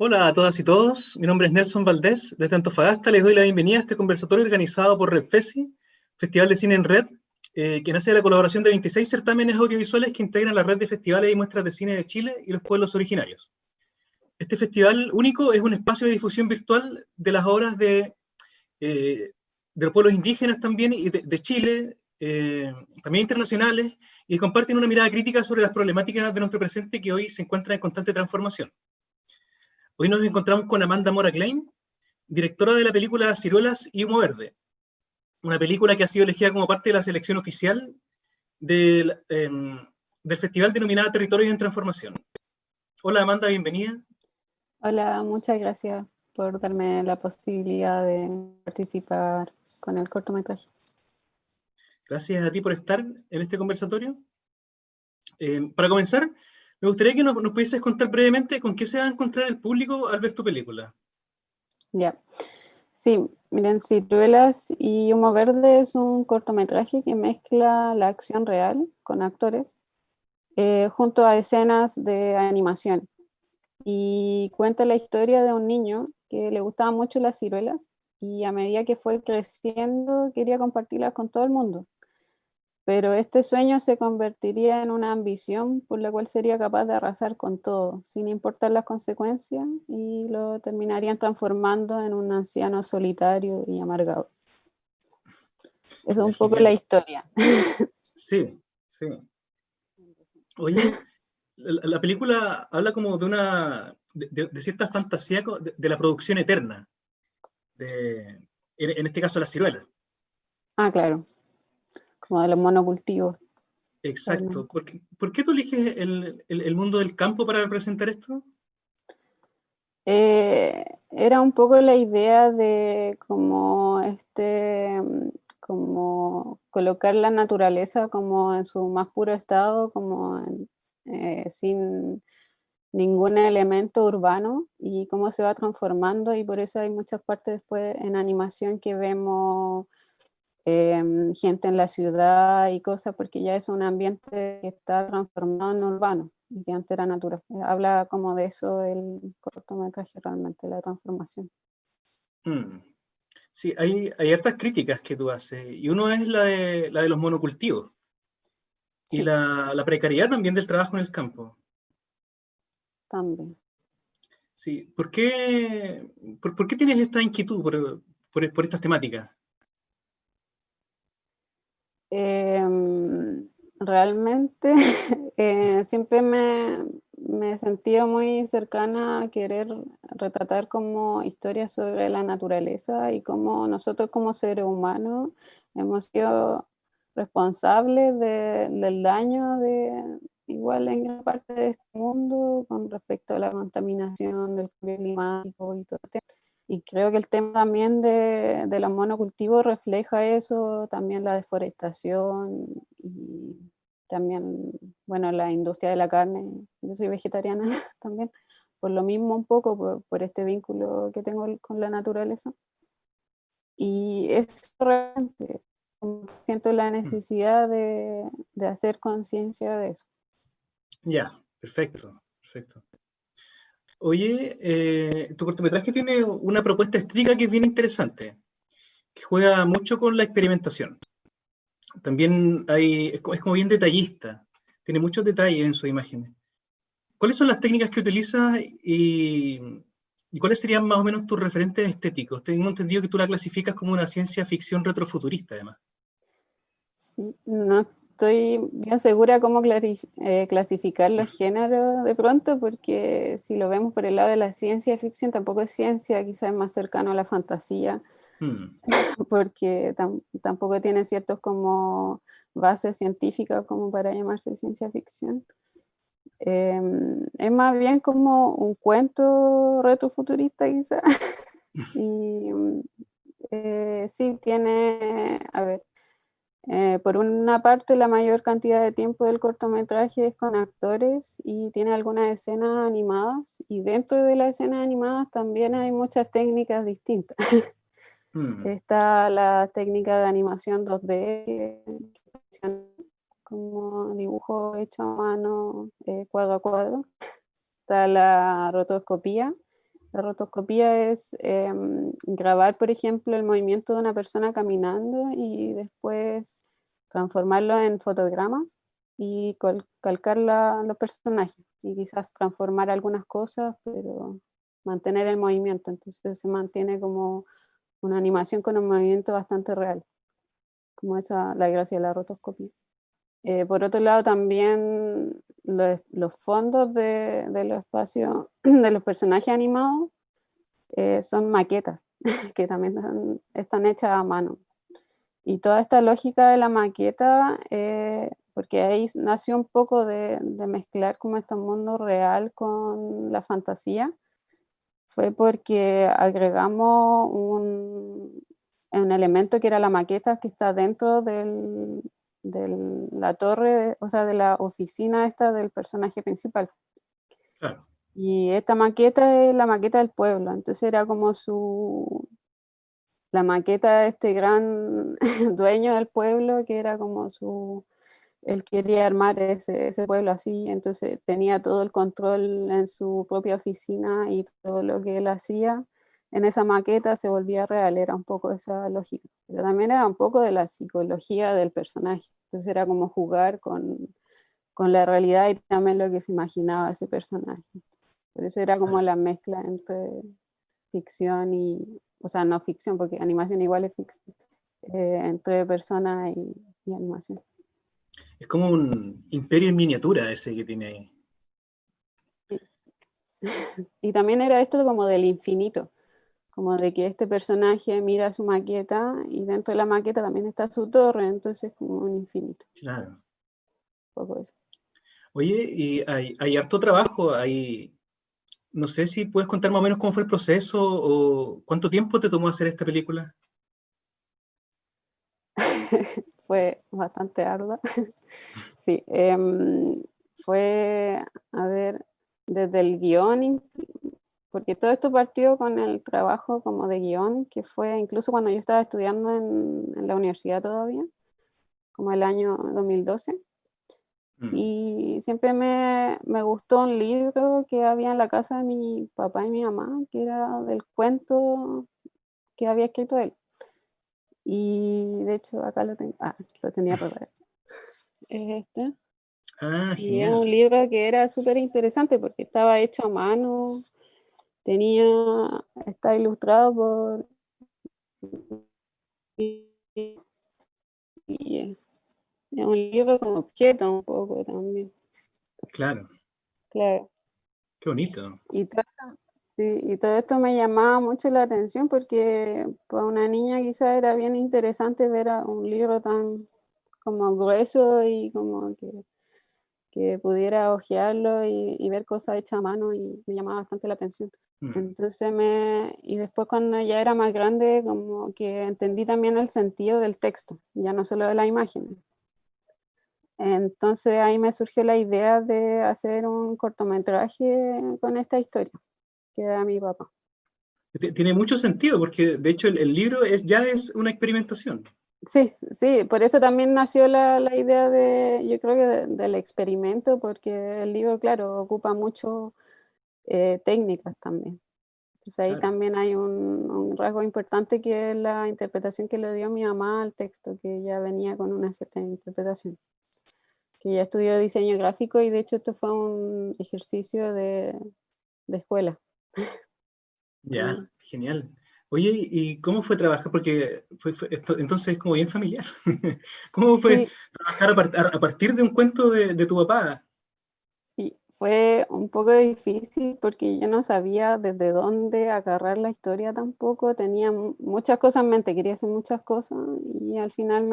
Hola a todas y todos, mi nombre es Nelson Valdés, desde Antofagasta les doy la bienvenida a este conversatorio organizado por Red FESI, Festival de Cine en Red, que nace de la colaboración de 26 certámenes audiovisuales que integran la red de festivales y muestras de cine de Chile y los pueblos originarios. Este festival único es un espacio de difusión virtual de las obras de los pueblos indígenas también, y de Chile, también internacionales, y comparten una mirada crítica sobre las problemáticas de nuestro presente que hoy se encuentra en constante transformación. Hoy nos encontramos con Amanda Mora Klein, directora de la película Ciruelas y Humo Verde, una película que ha sido elegida como parte de la selección oficial del festival denominada Territorios en Transformación. Hola Amanda, bienvenida. Hola, muchas gracias por darme la posibilidad de participar con el cortometraje. Gracias a ti por estar en este conversatorio. Para comenzar, me gustaría que nos pudieses contar brevemente con qué se va a encontrar el público al ver tu película. Ya, sí, miren, Ciruelas y Humo Verde es un cortometraje que mezcla la acción real con actores junto a escenas de animación y cuenta la historia de un niño que le gustaban mucho las ciruelas y a medida que fue creciendo quería compartirlas con todo el mundo. Pero este sueño se convertiría en una ambición por la cual sería capaz de arrasar con todo, sin importar las consecuencias, y lo terminarían transformando en un anciano solitario y amargado. Eso es un poco la historia. Sí, sí. Oye, la película habla como de cierta fantasía de la producción eterna, en este caso las ciruelas. Ah, claro, como de los monocultivos. Exacto. Realmente. ¿Por qué tú eliges el mundo del campo para representar esto? Era un poco la idea de como colocar la naturaleza como en su más puro estado, sin ningún elemento urbano, y cómo se va transformando, y por eso hay muchas partes después en animación que vemos gente en la ciudad y cosas, porque ya es un ambiente que está transformado en urbano y que antes era natural. Habla como de eso el cortometraje, realmente, la transformación. Mm. Sí, hay hartas críticas que tú haces, y uno es la de los monocultivos, y Sí, la precariedad también del trabajo en el campo. también. Sí, ¿por qué tienes esta inquietud por estas temáticas? Realmente siempre me he sentido muy cercana a querer retratar como historias sobre la naturaleza y cómo nosotros como seres humanos hemos sido responsables del daño igual en gran parte de este mundo con respecto a la contaminación del cambio climático y todo esto. Y creo que el tema también de los monocultivos refleja eso, también la deforestación y también, bueno, la industria de la carne. Yo soy vegetariana también, por lo mismo un poco, por este vínculo que tengo con la naturaleza. Y eso realmente, como que siento la Mm. necesidad de hacer conciencia de eso. Ya, perfecto, perfecto. Oye, tu cortometraje tiene una propuesta estética que es bien interesante, que juega mucho con la experimentación. También es como bien detallista, tiene muchos detalles en sus imágenes. ¿Cuáles son las técnicas que utilizas y cuáles serían más o menos tus referentes estéticos? Tengo entendido que tú la clasificas como una ciencia ficción retrofuturista, además. Sí, no estoy bien segura cómo clasificar los géneros de pronto, porque si lo vemos por el lado de la ciencia ficción, tampoco es ciencia, quizás es más cercano a la fantasía, Hmm. porque tampoco tiene ciertos como bases científicas como para llamarse ciencia ficción. Es más bien como un cuento retrofuturista quizás. Y sí, tiene, a ver, por una parte, la mayor cantidad de tiempo del cortometraje es con actores y tiene algunas escenas animadas, y dentro de las escenas animadas también hay muchas técnicas distintas. Hmm. Está la técnica de animación 2D, como dibujo hecho a mano, cuadro a cuadro. Está la rotoscopía, La rotoscopía es grabar, por ejemplo, el movimiento de una persona caminando y después transformarlo en fotogramas y calcar los personajes y quizás transformar algunas cosas, pero mantener el movimiento. Entonces se mantiene como una animación con un movimiento bastante real, como esa la gracia de la rotoscopía. Por otro lado, también los fondos de los espacios de los personajes animados son maquetas que también están hechas a mano. Y toda esta lógica de la maqueta, porque ahí nació un poco de mezclar como este mundo real con la fantasía, fue porque agregamos un elemento que era la maqueta que está dentro de la torre, o sea, de la oficina esta del personaje principal. Claro. Y esta maqueta es la maqueta del pueblo, entonces era como la maqueta de este gran dueño del pueblo, que era como él quería armar ese pueblo así, entonces tenía todo el control en su propia oficina y todo lo que él hacía en esa maqueta se volvía real, era un poco esa lógica, pero también era un poco de la psicología del personaje, entonces era como jugar con la realidad y también lo que se imaginaba ese personaje. Por eso era como Claro. la mezcla entre ficción o sea, no ficción, porque animación igual es ficción, entre persona y animación. Es como un imperio en miniatura ese que tiene ahí. Sí. Y también era esto como del infinito, como de que este personaje mira su maqueta y dentro de la maqueta también está su torre, entonces como un infinito, Claro. un poco eso. Oye, y hay harto trabajo, no sé si puedes contar más o menos cómo fue el proceso o cuánto tiempo te tomó hacer esta película. Fue bastante ardua. Sí, fue, a ver, desde el guión, porque todo esto partió con el trabajo como de guión, que fue incluso cuando yo estaba estudiando en la universidad todavía, como el año 2012. Mm, Y siempre me gustó un libro que había en la casa de mi papá y mi mamá, que era del cuento que había escrito él. Y de hecho acá lo tengo, lo tenía preparado. Es este. Ah, Y es un genial. libro que era súper interesante porque estaba hecho a mano, tenía, está ilustrado por... Y es un libro con objetos un poco también, Claro, claro. qué bonito. Y todo esto, sí, y todo esto me llamaba mucho la atención porque para una niña quizá era bien interesante ver un libro tan como grueso y como que pudiera hojearlo y ver cosas hechas a mano y me llamaba bastante la atención. Mm. Entonces y después cuando ya era más grande, como que entendí también el sentido del texto, ya no solo de la imagen. Entonces ahí me surgió la idea de hacer un cortometraje con esta historia, que era mi papá. Tiene mucho sentido porque de hecho el libro ya es una experimentación. Sí, sí, por eso también nació la idea yo creo que del experimento, porque el libro, claro, ocupa mucho técnicas también. Entonces ahí Claro. también hay un rasgo importante que es la interpretación que le dio mi mamá al texto, que ya venía con una cierta interpretación, que ya estudió diseño gráfico y de hecho esto fue un ejercicio de escuela. Ya, Mm. genial. Oye, ¿y cómo fue trabajar? Porque entonces es como bien familiar. ¿Cómo fue Sí, trabajar a partir de un cuento de tu papá? sí, fue un poco difícil porque yo no sabía desde dónde agarrar la historia tampoco, tenía muchas cosas en mente, quería hacer muchas cosas y al final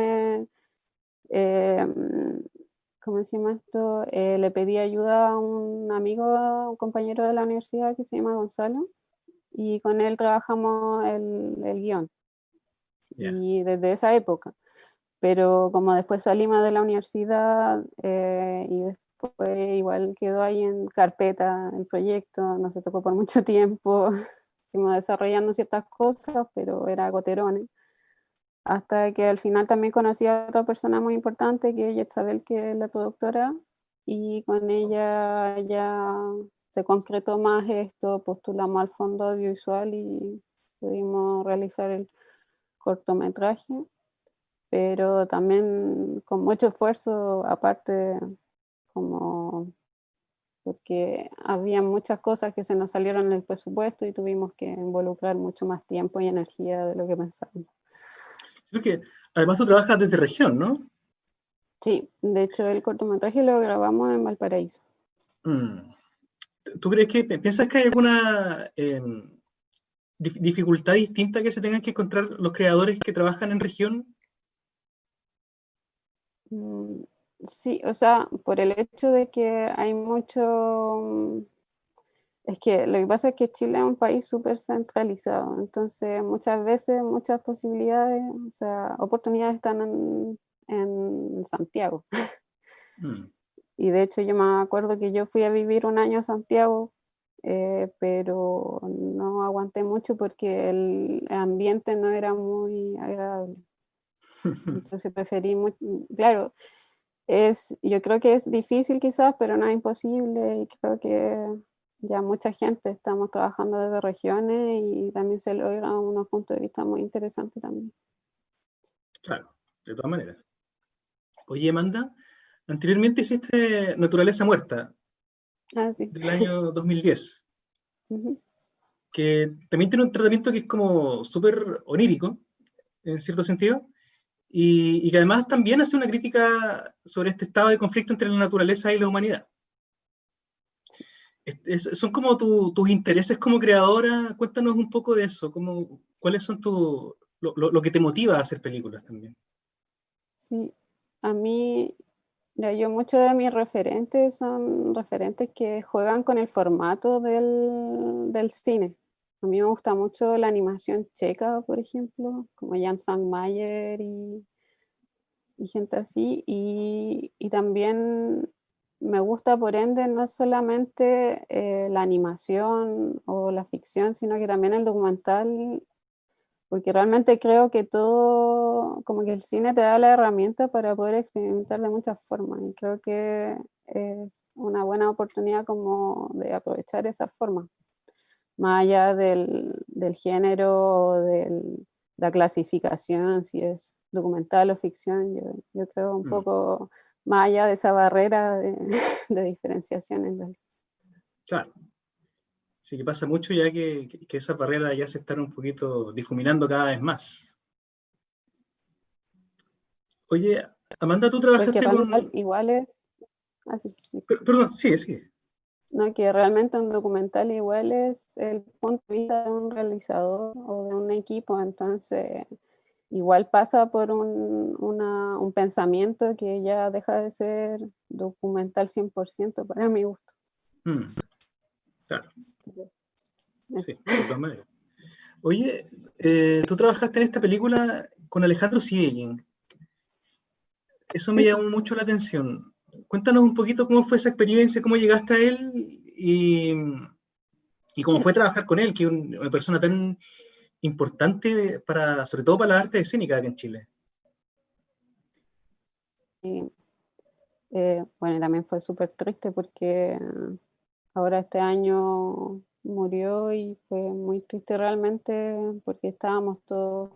eh, mm, ¿cómo se llama esto? Le pedí ayuda a un amigo, un compañero de la universidad que se llama Gonzalo y con él trabajamos el guión Ya, y desde esa época. Pero como después salimos de la universidad y después igual quedó ahí en carpeta el proyecto, no se tocó por mucho tiempo, fuimos desarrollando ciertas cosas, pero era goterones, hasta que al final también conocí a otra persona muy importante, que es Isabel, que es la productora, y con ella ya se concretó más esto, postulamos al fondo audiovisual y pudimos realizar el cortometraje, pero también con mucho esfuerzo, aparte, como porque había muchas cosas que se nos salieron en el presupuesto y tuvimos que involucrar mucho más tiempo y energía de lo que pensábamos. Creo que además tú trabajas desde región, ¿no? Sí, de hecho el cortometraje lo grabamos en Valparaíso. Mm. ¿Tú crees que, piensas que hay alguna dificultad distinta que se tengan que encontrar los creadores que trabajan en región? Mm, sí, o sea, por el hecho de que hay mucho, es que lo que pasa es que Chile es un país súper centralizado, entonces muchas veces muchas posibilidades, o sea, oportunidades están en Santiago. Mm. Y de hecho yo me acuerdo que yo fui a vivir un año a Santiago, pero no aguanté mucho porque el ambiente no era muy agradable. Entonces preferí, claro, yo creo que es difícil quizás, pero no es imposible y creo que ya mucha gente estamos trabajando desde regiones y también se logran unos puntos de vista muy interesantes también. Claro, de todas maneras. Oye, Amanda, anteriormente hiciste Naturaleza Muerta, Ah, sí. del año 2010, Ujú. que también tiene un tratamiento que es como súper onírico, en cierto sentido, y que además también hace una crítica sobre este estado de conflicto entre la naturaleza y la humanidad. Son como tus intereses como creadora. Cuéntanos un poco de eso, cuáles son lo que te motiva a hacer películas también. Sí, a mí, mira, yo muchos de mis referentes son referentes que juegan con el formato del cine. A mí me gusta mucho la animación checa, por ejemplo, como Jan Mayer y gente así. Y también me gusta, por ende, no solamente la animación o la ficción, sino que también el documental, porque realmente creo que todo, como que el cine te da la herramienta para poder experimentar de muchas formas. Y creo que es una buena oportunidad como de aprovechar esa forma, más allá del género o de la clasificación, si es documental o ficción, yo creo un Mm, poco más allá de esa barrera de, de diferenciación en realidad. claro, sí que pasa mucho ya que esas barreras ya se están un poquito difuminando cada vez más. Oye, Amanda, tú Porque trabajaste realmente con... igual es, así, Perdón, sí, sí. ¿no? Que realmente un documental igual es el punto de vista de un realizador o de un equipo, entonces igual pasa por un pensamiento que ya deja de ser documental 100% para mi gusto. Mm, claro, Eso. sí, de todas maneras. Oye, tú trabajaste en esta película con Alejandro Siegel. Eso me Sí, llamó mucho la atención. Cuéntanos un poquito cómo fue esa experiencia, cómo llegaste a él y cómo fue trabajar con él, que es una persona tan importante para, sobre todo para la arte escénica acá en Chile. y, bueno, y también fue súper triste porque ahora este año murió y fue muy triste realmente porque estábamos todos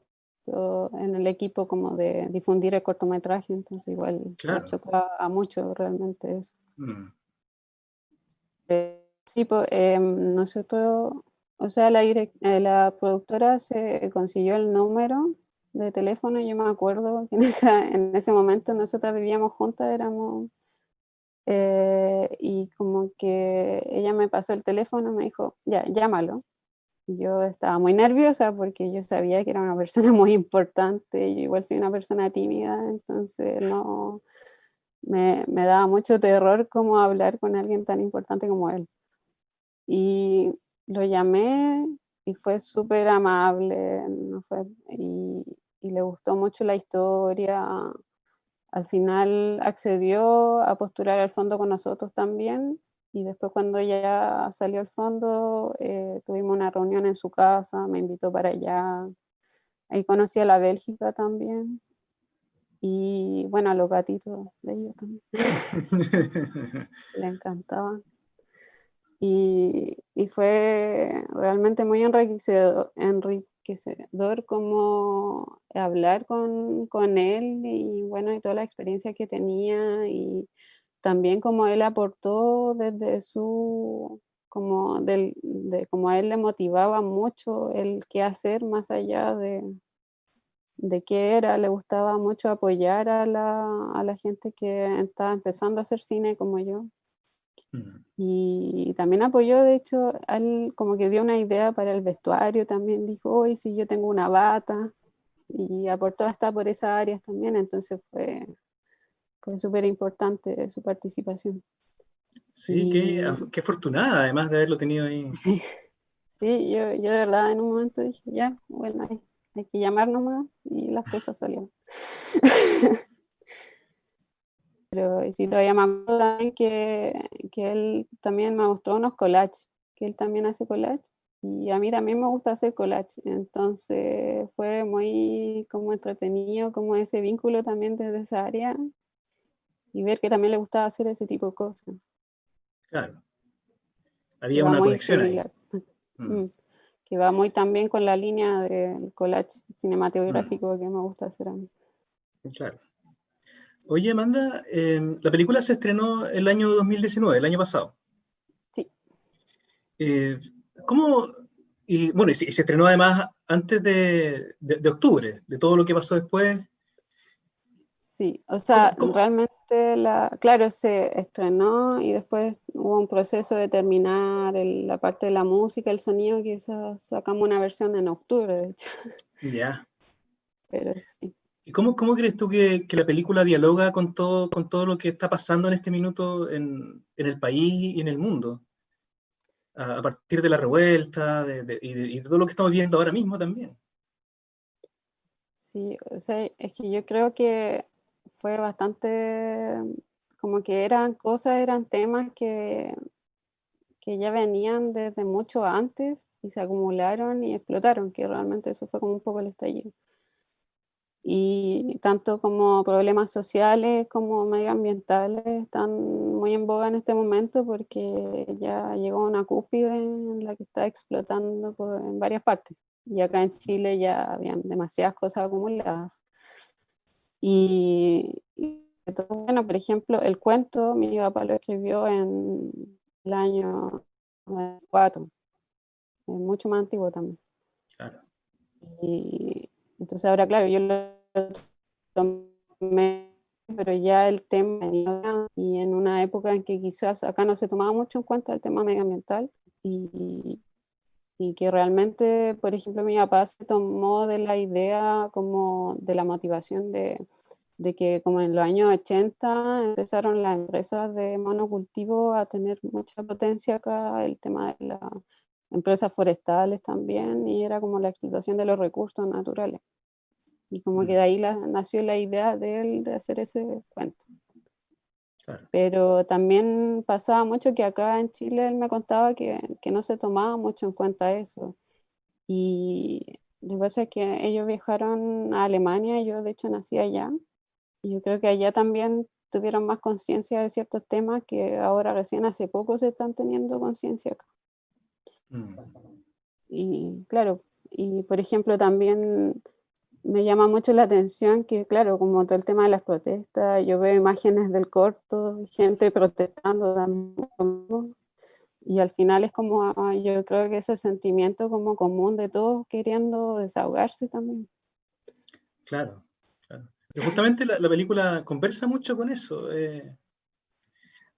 en el equipo como de difundir el cortometraje, entonces igual nos Claro. chocó a muchos realmente eso. Mm, Sí, pues, nosotros, o sea, la productora se consiguió el número de teléfono, yo me acuerdo que en ese momento nosotras vivíamos juntas, y como que ella me pasó el teléfono, me dijo, ya, llámalo. Y yo estaba muy nerviosa porque yo sabía que era una persona muy importante, yo igual soy una persona tímida, entonces no, me daba mucho terror como hablar con alguien tan importante como él. Y lo llamé y fue súper amable, no fue, y le gustó mucho la historia. Al final accedió a postular al fondo con nosotros también. Y después cuando ya salió al fondo, tuvimos una reunión en su casa, me invitó para allá. Ahí conocí a la Bélgica también. Y bueno, a los gatitos de ellos también, le encantaban. Y fue realmente muy enriquecedor como hablar con él y bueno, y toda la experiencia que tenía y también como él aportó desde su, como a él le motivaba mucho el qué hacer más allá de qué era, le gustaba mucho apoyar a la gente que estaba empezando a hacer cine como yo. Mm. Y también apoyó, de hecho, él como que dio una idea para el vestuario, también dijo, hoy si yo tengo una bata, y aportó hasta por esas áreas también, entonces fue súper importante su participación. Sí, Y qué afortunada, además de haberlo tenido ahí. sí, sí, yo de verdad en un momento dije, ya, bueno, hay que llamar nomás y las cosas salieron. Pero y sí, todavía me acuerdo también que él también me mostró unos collages, que él también hace collage, y a mí también me gusta hacer collage, entonces fue muy como entretenido, como ese vínculo también desde esa área, y ver que también le gustaba hacer ese tipo de cosas, Claro, que había va una muy conexión ahí. similar, Mm, mm, que va muy también con la línea del collage mm, cinematográfico que me gusta hacer a mí. claro. Oye, Amanda, la película se estrenó el año 2019, el año pasado. Sí. Eh, ¿Cómo? Y bueno, y se estrenó además antes de octubre, de todo lo que pasó después. Sí, o sea, ¿Cómo? realmente claro, se estrenó y después hubo un proceso de terminar la parte de la música, el sonido, que sacamos una versión en octubre, de hecho, Ya. pero sí. ¿Y cómo crees tú que la película dialoga con todo lo que está pasando en este minuto en el país y en el mundo? A partir de la revuelta y de todo lo que estamos viendo ahora mismo también. Sí, o sea, es que yo creo que fue bastante, como que eran temas que ya venían desde mucho antes y se acumularon y explotaron, que realmente eso fue como un poco el estallido. Y tanto como problemas sociales como medioambientales están muy en boga en este momento porque ya llegó una cúspide en la que está explotando en varias partes. Y acá en Chile ya habían demasiadas cosas acumuladas. Bueno, por ejemplo, el cuento mi papá lo escribió en el año 94, es mucho más antiguo también. Claro. Y entonces ahora, claro, yo lo tomé, pero ya el tema venía y en una época en que quizás acá no se tomaba mucho en cuenta el tema medioambiental y, y que realmente, por ejemplo, mi papá se tomó de la idea como de la motivación de que como en los años 80 empezaron las empresas de monocultivo a tener mucha potencia acá, el tema de las empresas forestales también, y era como la explotación de los recursos naturales. Y como que Mm, de ahí nació la idea de él de hacer ese cuento. claro. Pero también pasaba mucho que acá en Chile él me contaba que no se tomaba mucho en cuenta eso. Y lo que pasa es que ellos viajaron a Alemania, yo de hecho nací allá, y yo creo que allá también tuvieron más conciencia de ciertos temas que ahora recién hace poco se están teniendo conciencia acá. Mm, Y claro, y por ejemplo también me llama mucho la atención que, claro, como todo el tema de las protestas, yo veo imágenes del corto, gente protestando también, y al final es como, yo creo que ese sentimiento como común de todos queriendo desahogarse también. claro, claro. Pero justamente la película conversa mucho con eso.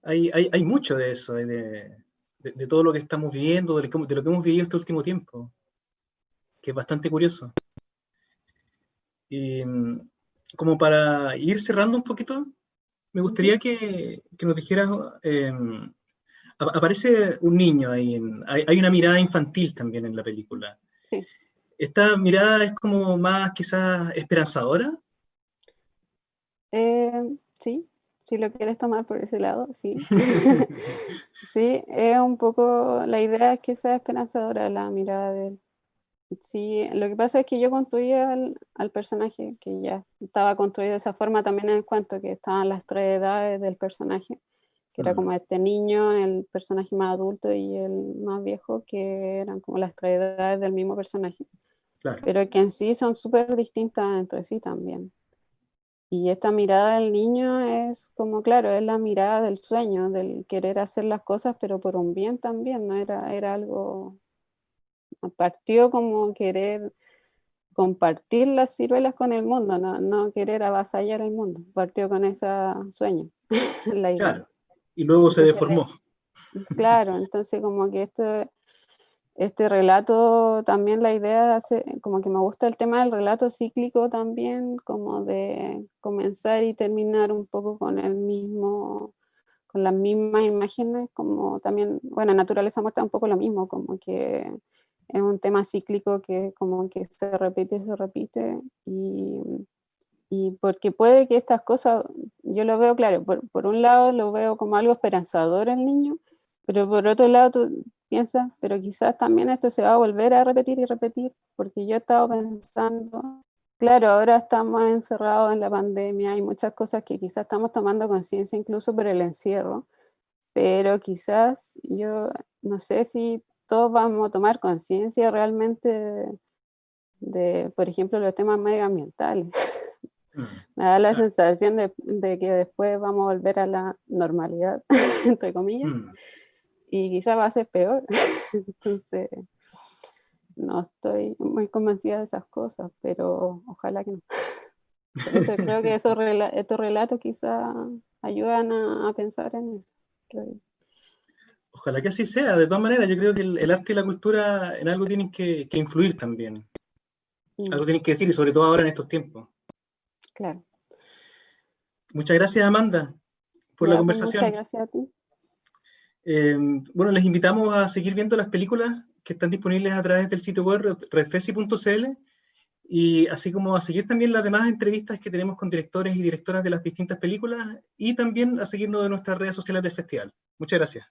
Hay mucho de eso, de todo lo que estamos viviendo, de lo que hemos vivido este último tiempo, que es bastante curioso. Y como para ir cerrando un poquito, me Ujú. gustaría que nos dijeras, aparece un niño ahí, hay una mirada infantil también en la película. Sí. Esta mirada es como más quizás esperanzadora. Sí, si lo quieres tomar por ese lado, sí. Sí, es un poco, la idea es que sea esperanzadora la mirada de él. Sí, lo que pasa es que yo construí al personaje, que ya estaba construido de esa forma también en el cuento, que estaban las tres edades del personaje. que era como este niño, el personaje más adulto y el más viejo, que eran como las tres edades del mismo personaje, Claro. pero que en sí son súper distintas entre sí también. Y esta mirada del niño es como, claro, es la mirada del sueño, del querer hacer las cosas, pero por un bien también, ¿no? Era algo, partió como querer compartir las ciruelas con el mundo, no querer avasallar el mundo, partió con ese sueño, la idea. Claro. Y luego se Entonces, deformó. claro, entonces como que este relato también la idea hace, como que me gusta el tema del relato cíclico también, como de comenzar y terminar un poco con el mismo, con las mismas imágenes, como también, bueno, Naturaleza Muerta es un poco lo mismo, como que es un tema cíclico que como que se repite y porque puede que estas cosas, yo lo veo claro, por un lado lo veo como algo esperanzador el niño, pero por otro lado tú piensas, pero quizás también esto se va a volver a repetir y repetir, porque yo he estado pensando, claro, ahora estamos encerrados en la pandemia, hay muchas cosas que quizás estamos tomando conciencia incluso por el encierro, pero quizás yo no sé si todos vamos a tomar conciencia realmente por ejemplo, los temas medioambientales. Me da la Claro. sensación de que después vamos a volver a la normalidad, entre comillas, y quizás va a ser peor. Entonces, no estoy muy convencida de esas cosas, pero ojalá que no. Por eso creo que estos relatos quizás ayudan a pensar en eso. Creo yo. Ojalá que así sea. De todas maneras, yo creo que el arte y la cultura en algo tienen que influir también. Algo tienen que decir, y sobre todo ahora en estos tiempos. Claro. Muchas gracias, Amanda, por la Ya, pues muchas conversación. gracias a ti. Bueno, les invitamos a seguir viendo las películas que están disponibles a través del sitio web redfesi.cl y así como a seguir también las demás entrevistas que tenemos con directores y directoras de las distintas películas y también a seguirnos de nuestras redes sociales del festival. Muchas gracias.